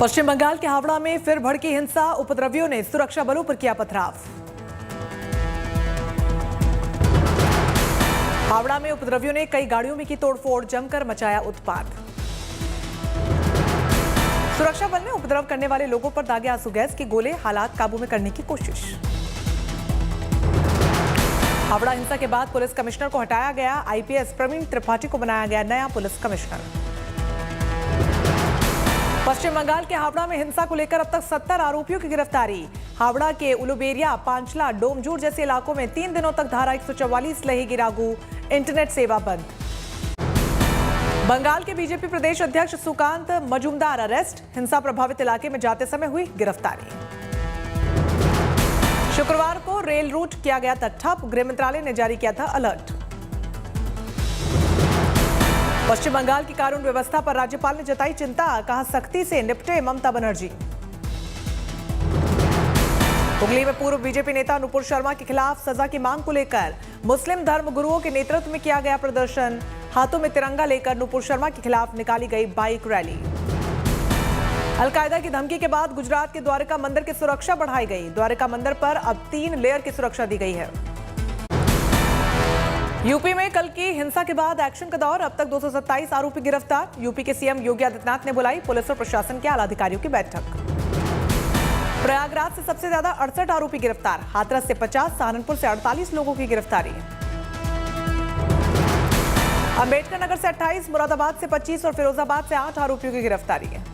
पश्चिम बंगाल के हावड़ा में फिर भड़की हिंसा, उपद्रवियों ने सुरक्षा बलों पर किया पथराव। हावड़ा में उपद्रवियों ने कई गाड़ियों में की तोड़फोड़, जमकर मचाया उत्पात। सुरक्षा बल ने उपद्रव करने वाले लोगों पर दागे आंसू गैस के गोले, हालात काबू में करने की कोशिश। हावड़ा हिंसा के बाद पुलिस कमिश्नर को हटाया गया, आईपीएस प्रवीण त्रिपाठी को बनाया गया नया पुलिस कमिश्नर। पश्चिम बंगाल के हावड़ा में हिंसा को लेकर अब तक 70 आरोपियों की गिरफ्तारी। हावड़ा के उलुबेरिया, पांचला, डोमजूर जैसे इलाकों में 3 दिनों तक धारा 144 रहेगी लागू, इंटरनेट सेवा बंद। बंगाल के बीजेपी प्रदेश अध्यक्ष सुकांत मजूमदार अरेस्ट, हिंसा प्रभावित इलाके में जाते समय हुई गिरफ्तारी। शुक्रवार को रेल रूट किया गया था ठप, गृह मंत्रालय ने जारी किया था अलर्ट। पश्चिम बंगाल की कानून व्यवस्था पर राज्यपाल ने जताई चिंता, कहा सख्ती से निपटे ममता बनर्जी। हुगली में पूर्व बीजेपी नेता नुपुर शर्मा के खिलाफ सजा की मांग को लेकर मुस्लिम धर्म गुरुओं के नेतृत्व में किया गया प्रदर्शन, हाथों में तिरंगा लेकर नुपुर शर्मा के खिलाफ निकाली गई बाइक रैली। अलकायदा की धमकी के बाद गुजरात के द्वारका मंदिर की सुरक्षा बढ़ाई गई, द्वारका मंदिर पर अब 3 लेयर की सुरक्षा दी गई है। यूपी में कल की हिंसा के बाद एक्शन का दौर, अब तक 227 आरोपी गिरफ्तार। यूपी के सीएम योगी आदित्यनाथ ने बुलाई पुलिस और प्रशासन के आला अधिकारियों की बैठक। प्रयागराज से सबसे ज्यादा 68 आरोपी गिरफ्तार, हाथरस से 50, सहारनपुर से 48 लोगों की गिरफ्तारी। अंबेडकर नगर से 28, मुरादाबाद से 25 और फिरोजाबाद से 8 आरोपियों की गिरफ्तारी है।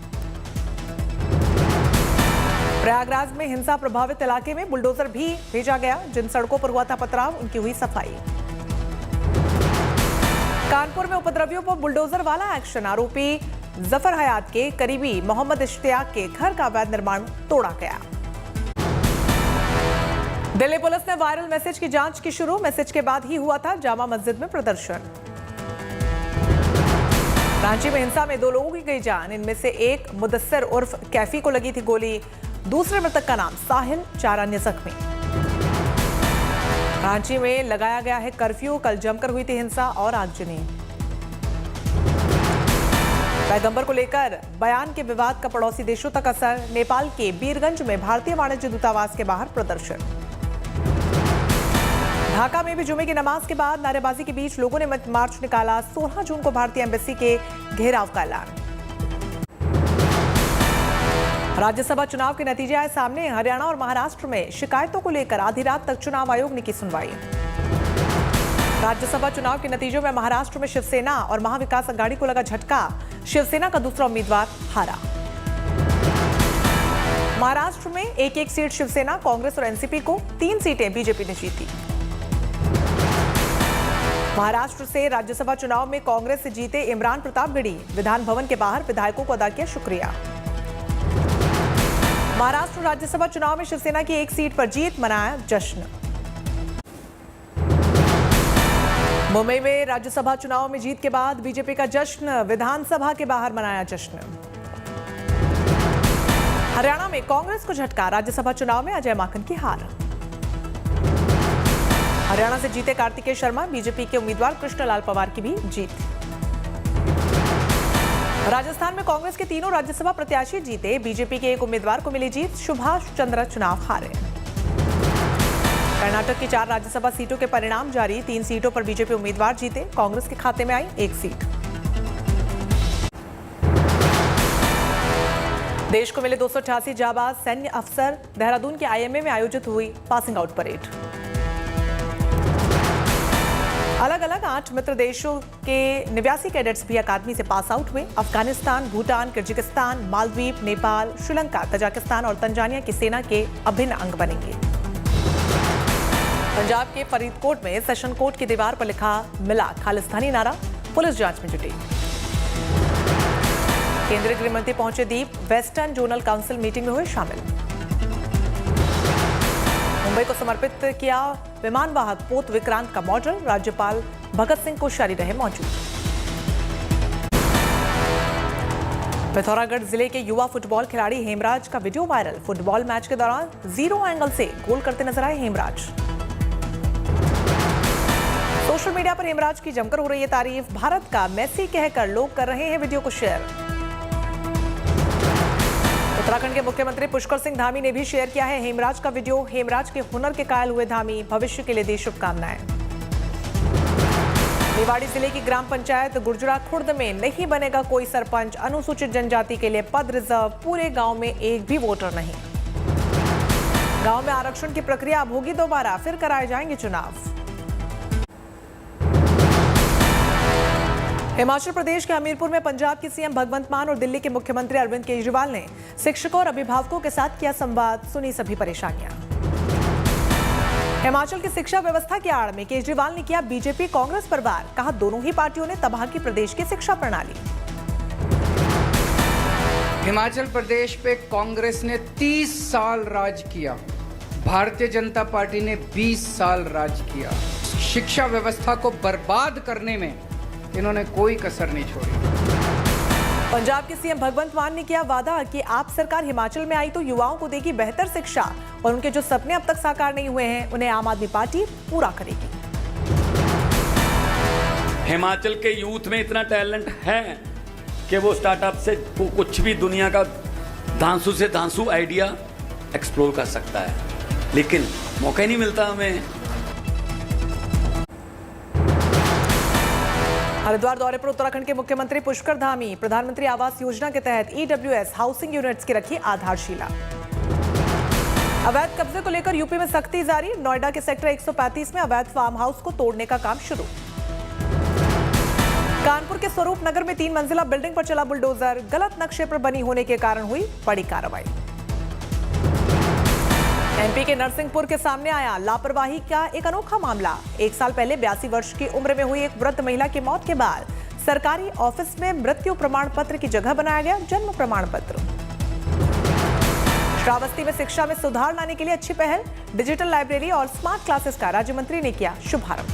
प्रयागराज में हिंसा प्रभावित इलाके में बुलडोजर भी भेजा गया, जिन सड़कों पर हुआ था पथराव उनकी हुई सफाई। कानपुर में उपद्रवियों पर बुलडोजर वाला एक्शन, आरोपी जफर हयात के करीबी मोहम्मद इश्तियाक के घर का अवैध निर्माण तोड़ा गया। दिल्ली पुलिस ने वायरल मैसेज की जांच की शुरू, मैसेज के बाद ही हुआ था जामा मस्जिद में प्रदर्शन। रांची में हिंसा में 2 लोगों की गई जान, इनमें से एक मुदस्सिर उर्फ कैफी को लगी थी गोली, दूसरे मृतक का नाम साहिल, 4 अन्य जख्मी। रांची में लगाया गया है कर्फ्यू, कल जमकर हुई थी हिंसा और आगजनी। पैगंबर को लेकर बयान के विवाद का पड़ोसी देशों तक असर, नेपाल के बीरगंज में भारतीय वाणिज्य दूतावास के बाहर प्रदर्शन। ढाका में भी जुमे की नमाज के बाद नारेबाजी के बीच लोगों ने मार्च निकाला, 16 जून को भारतीय एम्बेसी के घेराव का ऐलान। राज्यसभा चुनाव के नतीजे आए सामने, हरियाणा और महाराष्ट्र में शिकायतों को लेकर आधी रात तक चुनाव आयोग ने की सुनवाई। राज्यसभा चुनाव के नतीजों में महाराष्ट्र में शिवसेना और महाविकास अघाड़ी को लगा झटका, शिवसेना का दूसरा उम्मीदवार हारा। महाराष्ट्र में 1-1 सीट शिवसेना, कांग्रेस और एनसीपी को 3 सीटें बीजेपी ने जीती। महाराष्ट्र से राज्यसभा चुनाव में कांग्रेस से जीते इमरान प्रतापगढ़ी, विधान भवन के बाहर विधायकों को अदा किया शुक्रिया। महाराष्ट्र राज्यसभा चुनाव में शिवसेना की 1 सीट पर जीत, मनाया जश्न। मुंबई में राज्यसभा चुनाव में जीत के बाद बीजेपी का जश्न, विधानसभा के बाहर मनाया जश्न। हरियाणा में कांग्रेस को झटका, राज्यसभा चुनाव में अजय माकन की हार। हरियाणा से जीते कार्तिकेय शर्मा, बीजेपी के उम्मीदवार कृष्णलाल पवार की भी जीत। राजस्थान में कांग्रेस के 3 राज्यसभा प्रत्याशी जीते, बीजेपी के 1 उम्मीदवार को मिली जीत, सुभाष चंद्र चुनाव हारे। कर्नाटक की 4 राज्यसभा सीटों के परिणाम जारी, 3 सीटों पर बीजेपी उम्मीदवार जीते, कांग्रेस के खाते में आई 1 सीट। देश को मिले 288 जाबाज सैन्य अफसर, देहरादून के आईएमए में आयोजित हुई पासिंग आउट परेड। अलग अलग 8 मित्र देशों के 89 कैडेट्स भी अकादमी से पास आउट हुए। अफगानिस्तान, भूटान, किर्गिस्तान, मालदीव, नेपाल, श्रीलंका, तजाकिस्तान और तंजानिया की सेना के अभिन्न अंग बनेंगे। पंजाब के फरीदकोट में सेशन कोर्ट की दीवार पर लिखा मिला खालिस्तानी नारा, पुलिस जांच में जुटी। केंद्रीय गृह मंत्री पहुंचे दीप, वेस्टर्न जोनल काउंसिल मीटिंग में हुए शामिल। मुंबई को समर्पित किया विमानवाहक पोत विक्रांत का मॉडल, राज्यपाल भगत सिंह कोश्यारी रहे मौजूद। पिथौरागढ़ जिले के युवा फुटबॉल खिलाड़ी हेमराज का वीडियो वायरल, फुटबॉल मैच के दौरान 0 एंगल से गोल करते नजर आए हेमराज। सोशल मीडिया पर हेमराज की जमकर हो रही है तारीफ, भारत का मेसी कहकर लोग कर रहे हैं वीडियो को शेयर। उत्तराखंड के मुख्यमंत्री पुष्कर सिंह धामी ने भी शेयर किया है हेमराज का वीडियो। हेमराज के हुनर के कायल हुए धामी, भविष्य के लिए दी शुभकामनाएं। निवाड़ी जिले की ग्राम पंचायत गुर्जरा खुर्द में नहीं बनेगा कोई सरपंच, अनुसूचित जनजाति के लिए पद रिजर्व, पूरे गांव में एक भी वोटर नहीं। गांव में आरक्षण की प्रक्रिया अब होगी दोबारा, फिर कराए जाएंगे चुनाव। हिमाचल प्रदेश के हमीरपुर में पंजाब की सीएम भगवंत मान और दिल्ली के मुख्यमंत्री अरविंद केजरीवाल ने शिक्षकों और अभिभावकों के साथ किया संवाद, सुनी सभी परेशानियां। हिमाचल की शिक्षा व्यवस्था की आड़ में केजरीवाल ने किया बीजेपी कांग्रेस पर वार, कहा दोनों ही पार्टियों ने तबाह की प्रदेश की शिक्षा प्रणाली। हिमाचल प्रदेश पे कांग्रेस ने 30 साल राज किया, भारतीय जनता पार्टी ने 20 साल राज किया। शिक्षा व्यवस्था को बर्बाद करने में इन्होंने कोई कसर नहीं छोड़ी। पंजाब के सीएम भगवंत मान ने किया वादा कि आप सरकार हिमाचल में आई तो युवाओं को देगी बेहतर शिक्षा और उनके जो सपने अब तक साकार नहीं हुए हैं उन्हें आम आदमी पार्टी पूरा करेगी। हिमाचल के यूथ में इतना टैलेंट है कि वो स्टार्टअप से कुछ भी दुनिया का धांसू से धांसू आइडिया एक्सप्लोर कर सकता है, लेकिन मौका ही नहीं मिलता हमें। हरिद्वार दौरे पर उत्तराखंड के मुख्यमंत्री पुष्कर धामी, प्रधानमंत्री आवास योजना के तहत EWS हाउसिंग यूनिट्स की रखी आधारशिला। अवैध कब्जे को लेकर यूपी में सख्ती जारी, नोएडा के सेक्टर 135 में अवैध फार्म हाउस को तोड़ने का काम शुरू। कानपुर के स्वरूप नगर में 3 मंजिला बिल्डिंग पर चला बुलडोजर, गलत नक्शे पर बनी होने के कारण हुई बड़ी कार्रवाई। MP के नरसिंहपुर के सामने आया लापरवाही का एक अनोखा मामला। 1 साल पहले 82 वर्ष की उम्र में हुई एक वृद्ध महिला की मौत के बाद सरकारी ऑफिस में मृत्यु प्रमाण पत्र की जगह बनाया गया जन्म प्रमाण पत्र। श्रावस्ती में शिक्षा में सुधार लाने के लिए अच्छी पहल, डिजिटल लाइब्रेरी और स्मार्ट क्लासेस का राज्य मंत्री ने किया शुभारंभ।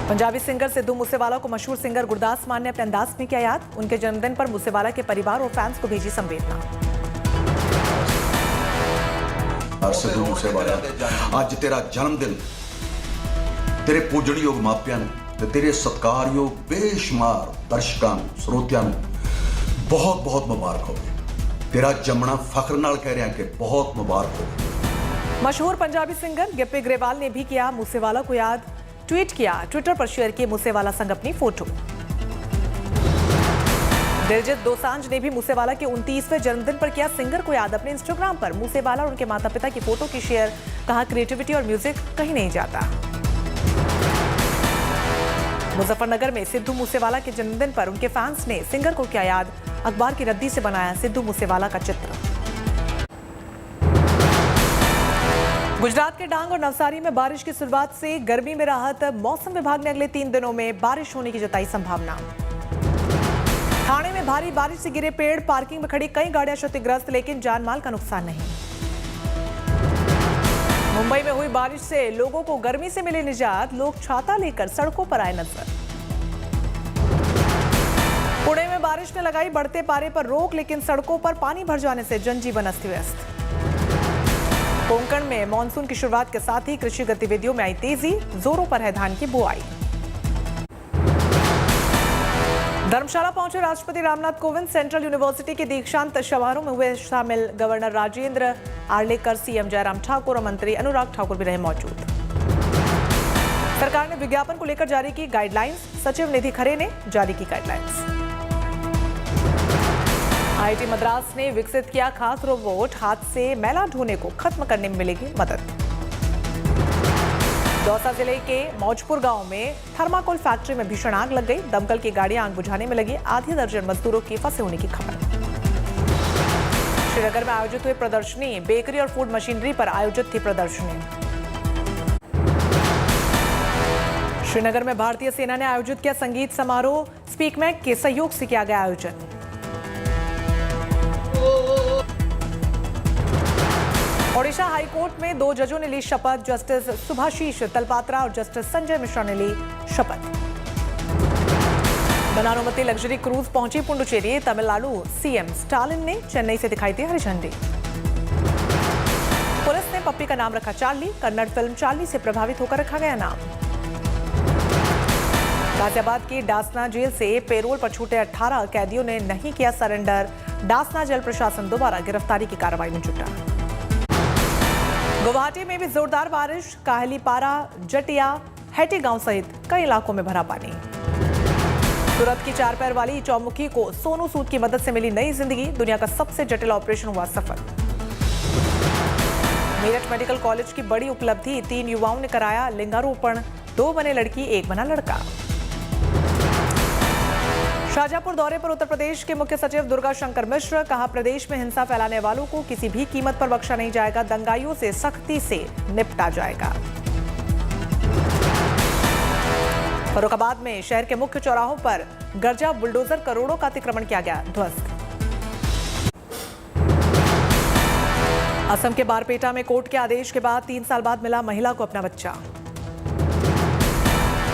पंजाबी सिंगर सिद्धू मूसेवाला को मशहूर सिंगर गुरदास मान ने अपने अंदाज में किया याद। उनके जन्मदिन पर मूसेवाला के परिवार और फैंस को भेजी संवेदना। सिद्धू मूसेवाला, आज तेरा जन्मदिन तेरे पूजनयोग मापियां ते तेरे सत्कारयोग बेशुमार दर्शकों श्रोतियां बहुत बहुत मुबारक हो। तेरा जमना फख्र नाल कह रहा कि बहुत मुबारक हो। मशहूर पंजाबी सिंगर गिप्पी ग्रेवाल ने भी किया मूसेवाला को याद, ट्वीट किया, ट्विटर पर शेयर किए मूसेवाला संग अपनी फोटो। दिलजीत दोसांझ ने भी मूसेवाला के 29वें जन्मदिन पर किया सिंगर को याद, अपने इंस्टाग्राम पर मूसेवाला और उनके माता पिता की फोटो की शेयर, कहा क्रिएटिविटी और म्यूजिक कहीं नहीं जाता। मुजफ्फरनगर में सिद्धू मूसेवाला के जन्मदिन पर उनके फैंस ने सिंगर को किया याद, अखबार की रद्दी से बनाया सिद्धू मूसेवाला का चित्र। गुजरात के डांग और नवसारी में बारिश की शुरुआत से गर्मी में राहत, मौसम विभाग ने अगले 3 दिनों में बारिश होने की जताई संभावना। ठाणे में भारी बारिश से गिरे पेड़, पार्किंग में खड़ी कई गाड़ियां क्षतिग्रस्त, लेकिन जानमाल का नुकसान नहीं। मुंबई में हुई बारिश से लोगों को गर्मी से मिली निजात, लोग छाता लेकर सड़कों पर आए नजर। पुणे में बारिश ने लगाई बढ़ते पारे पर रोक, लेकिन सड़कों पर पानी भर जाने से जनजीवन अस्त व्यस्त। कोंकण में मानसून की शुरुआत के साथ ही कृषि गतिविधियों में आई तेजी, जोरों पर है धान की बुआई। धर्मशाला पहुंचे राष्ट्रपति रामनाथ कोविंद, सेंट्रल यूनिवर्सिटी के दीक्षांत समारोह में हुए शामिल। गवर्नर राजेंद्र आर्लेकर, सीएम जयराम ठाकुर और मंत्री अनुराग ठाकुर भी रहे मौजूद। सरकार ने विज्ञापन को लेकर जारी की गाइडलाइंस, सचिव निधि खरे ने जारी की गाइडलाइंस। IIT मद्रास ने विकसित किया खास रोबोट, हाथ से मैला ढोने को खत्म करने में मिलेगी मदद। दौसा जिले के मौजपुर गांव में थर्माकोल फैक्ट्री में भीषण आग लग गई, दमकल की गाड़ियां आग बुझाने में लगी, आधी दर्जन मजदूरों की फंसे होने की खबर। श्रीनगर में आयोजित हुई प्रदर्शनी, बेकरी और फूड मशीनरी पर आयोजित थी प्रदर्शनी। श्रीनगर में भारतीय सेना ने आयोजित किया संगीत समारोह, स्पीकमैक के सहयोग से किया गया आयोजन। ओडिशा हाईकोर्ट में 2 जजों ने ली शपथ, जस्टिस सुभाशीष तलपात्रा और जस्टिस संजय मिश्रा ने ली शपथ। बनानुमति लग्जरी क्रूज पहुंची पुडुचेरी, तमिलनाडु सीएम स्टालिन ने चेन्नई से दिखाई दी हरी झंडी। पुलिस ने पप्पी का नाम रखा चार्ली, कन्नड़ फिल्म चार्ली से प्रभावित होकर रखा गया नाम। गाजियाबाद की डासना जेल से पेरोल पर छूटे 18 कैदियों ने नहीं किया सरेंडर। डासना जेल प्रशासन दोबारा गिरफ्तारी की कार्रवाई में जुटा। गुवाहाटी में भी जोरदार बारिश। काहलीपारा, जटिया, हेटी गांव सहित कई इलाकों में भरा पानी। सूरत की 4 पैर वाली चौमुखी को सोनू सूद की मदद से मिली नई जिंदगी। दुनिया का सबसे जटिल ऑपरेशन हुआ सफल। मेरठ मेडिकल कॉलेज की बड़ी उपलब्धि, 3 युवाओं ने कराया लिंगारोपण। 2 बने लड़की, 1 बना लड़का। शाहजहांपुर दौरे पर उत्तर प्रदेश के मुख्य सचिव दुर्गा शंकर मिश्र। कहा, प्रदेश में हिंसा फैलाने वालों को किसी भी कीमत पर बख्शा नहीं जाएगा। दंगाइयों से सख्ती से निपटा जाएगा। फर्रुखाबाद में शहर के मुख्य चौराहों पर गरजा बुलडोजर, करोड़ों का अतिक्रमण किया गया ध्वस्त। असम के बारपेटा में कोर्ट के आदेश के बाद 3 साल बाद मिला महिला को अपना बच्चा।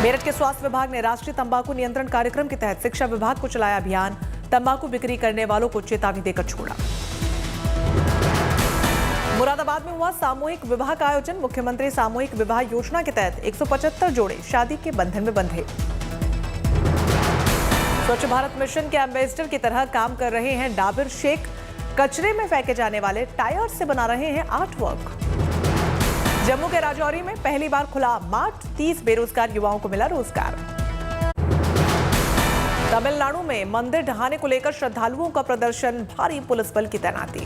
मेरठ के स्वास्थ्य विभाग ने राष्ट्रीय तंबाकू नियंत्रण कार्यक्रम के तहत शिक्षा विभाग को चलाया अभियान। तंबाकू बिक्री करने वालों को चेतावनी देकर छोड़ा। मुरादाबाद में हुआ सामूहिक विवाह का आयोजन। मुख्यमंत्री सामूहिक विवाह योजना के तहत 175 जोड़े शादी के बंधन में बंधे। स्वच्छ भारत मिशन के एम्बेसडर की तरह काम कर रहे हैं डाबिर शेख। कचरे में फेंके जाने वाले टायर से बना रहे हैं आर्टवर्क। जम्मू के राजौरी में पहली बार खुला मार्ट। 30 बेरोजगार युवाओं को मिला रोजगार। तमिलनाडु में मंदिर ढहाने को लेकर श्रद्धालुओं का प्रदर्शन, भारी पुलिस बल की तैनाती।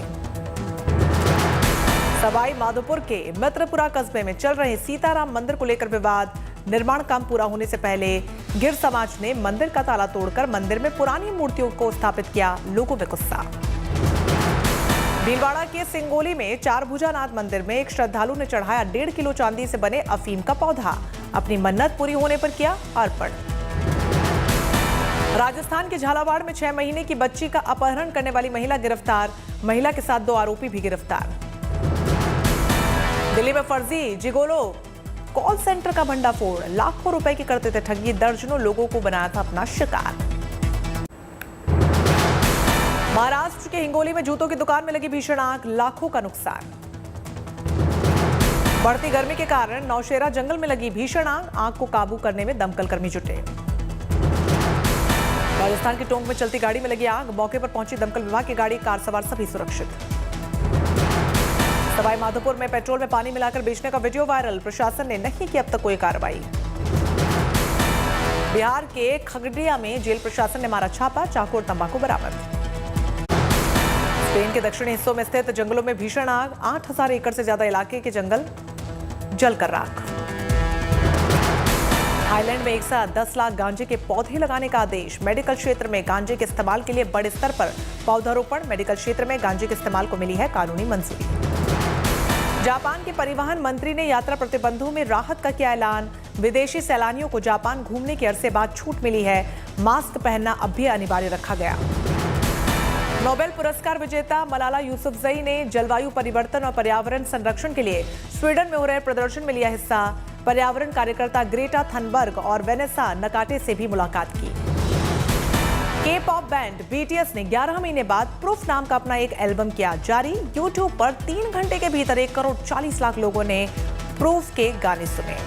सवाई माधोपुर के मित्रपुरा कस्बे में चल रहे सीताराम मंदिर को लेकर विवाद। निर्माण काम पूरा होने से पहले गिर समाज ने मंदिर का ताला तोड़कर मंदिर में पुरानी मूर्तियों को स्थापित किया। लोगों में गुस्सा। भीलवाड़ा के सिंगोली में 4 भुजानाथ मंदिर में एक श्रद्धालु ने चढ़ाया 1.5 किलो चांदी से बने अफीम का पौधा। अपनी मन्नत पूरी होने पर किया अर्पण। राजस्थान के झालावाड़ में 6 महीने की बच्ची का अपहरण करने वाली महिला गिरफ्तार। महिला के साथ 2 आरोपी भी गिरफ्तार। दिल्ली में फर्जी जिगोलो कॉल सेंटर का भंडाफोड़। लाखों रुपए की करते थे ठगी। दर्जनों लोगों को बनाया था अपना शिकार। महाराष्ट्र के हिंगोली में जूतों की दुकान में लगी भीषण आग। लाखों का नुकसान। बढ़ती गर्मी के कारण नौशेरा जंगल में लगी भीषण आग। आग को काबू करने में दमकल कर्मी जुटे। राजस्थान के टोंक में चलती गाड़ी में लगी आग। मौके पर पहुंची दमकल विभाग की गाड़ी, कार सवार सभी सुरक्षित। सवाई माधोपुर में पेट्रोल में पानी मिलाकर बेचने का वीडियो वायरल। प्रशासन ने नहीं की अब तक कोई कार्रवाई। बिहार के खगड़िया में जेल प्रशासन ने मारा छापा। चाकू और तंबाकू बरामद। स्पेन के दक्षिणी हिस्सों में स्थित जंगलों में भीषण आग। 8000 एकड़ से ज्यादा इलाके के जंगल जलकर राख। थाईलैंड में एक साथ 10 लाख गांजे के पौधे लगाने का आदेश। मेडिकल क्षेत्र में गांजे के इस्तेमाल के लिए बड़े स्तर पर पौधारोपण। मेडिकल क्षेत्र में गांजे के इस्तेमाल को मिली है कानूनी मंजूरी। जापान के परिवहन मंत्री ने यात्रा प्रतिबंधों में राहत का किया ऐलान। विदेशी सैलानियों को जापान घूमने के अरसे बाद छूट मिली है। मास्क पहनना अब भी अनिवार्य रखा गया। नोबेल पुरस्कार विजेता मलाला यूसुफजई ने जलवायु परिवर्तन और पर्यावरण संरक्षण के लिए स्वीडन में हो रहे प्रदर्शन में लिया हिस्सा। पर्यावरण कार्यकर्ता ग्रेटा थनबर्ग और वेनेसा नकाटे से भी मुलाकात की। के-पॉप बैंड बीटीएस ने 11 महीने बाद प्रूफ नाम का अपना एक एल्बम किया जारी। यूट्यूब पर 3 घंटे के भीतर 1 करोड़ 40 लाख लोगों ने प्रूफ के गाने सुने।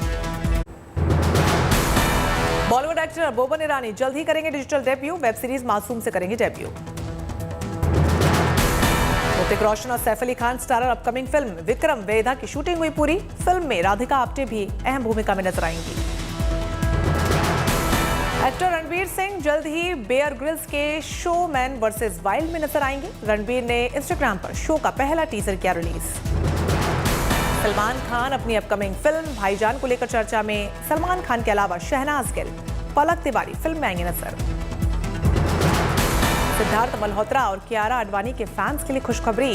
बॉलीवुड एक्टर बोबन ईरानी जल्द ही करेंगे डिजिटल डेब्यू। वेब सीरीज मासूम से करेंगे डेब्यू। ऋतिक रोशन और Saif Ali Khan starrer upcoming film Vikram Vedha की शूटिंग हुई पूरी। फिल्म में राधिका आप्टे भी अहम भूमिका में नजर आएंगी। एक्टर रणबीर सिंह जल्द ही बेयर ग्रिल्स के शो मैन वर्सेस वाइल्ड में नजर आएंगे। रणबीर ने इंस्टाग्राम पर शो का पहला टीजर किया रिलीज। सलमान खान अपनी अपकमिंग फिल्म भाईजान को लेकर चर्चा में। सलमान खान के अलावा शहनाज गिल, पलक तिवारी फिल्म में आएंगे नजर। सिद्धार्थ मल्होत्रा और कियारा आडवाणी के फैंस के लिए खुशखबरी।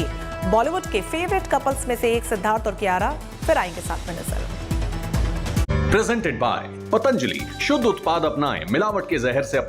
बॉलीवुड के फेवरेट कपल्स में से एक सिद्धार्थ और कियारा फिर आएंगे साथ में नजर। Presented by Patanjali. शुद्ध उत्पाद अपनाएं, मिलावट के जहर से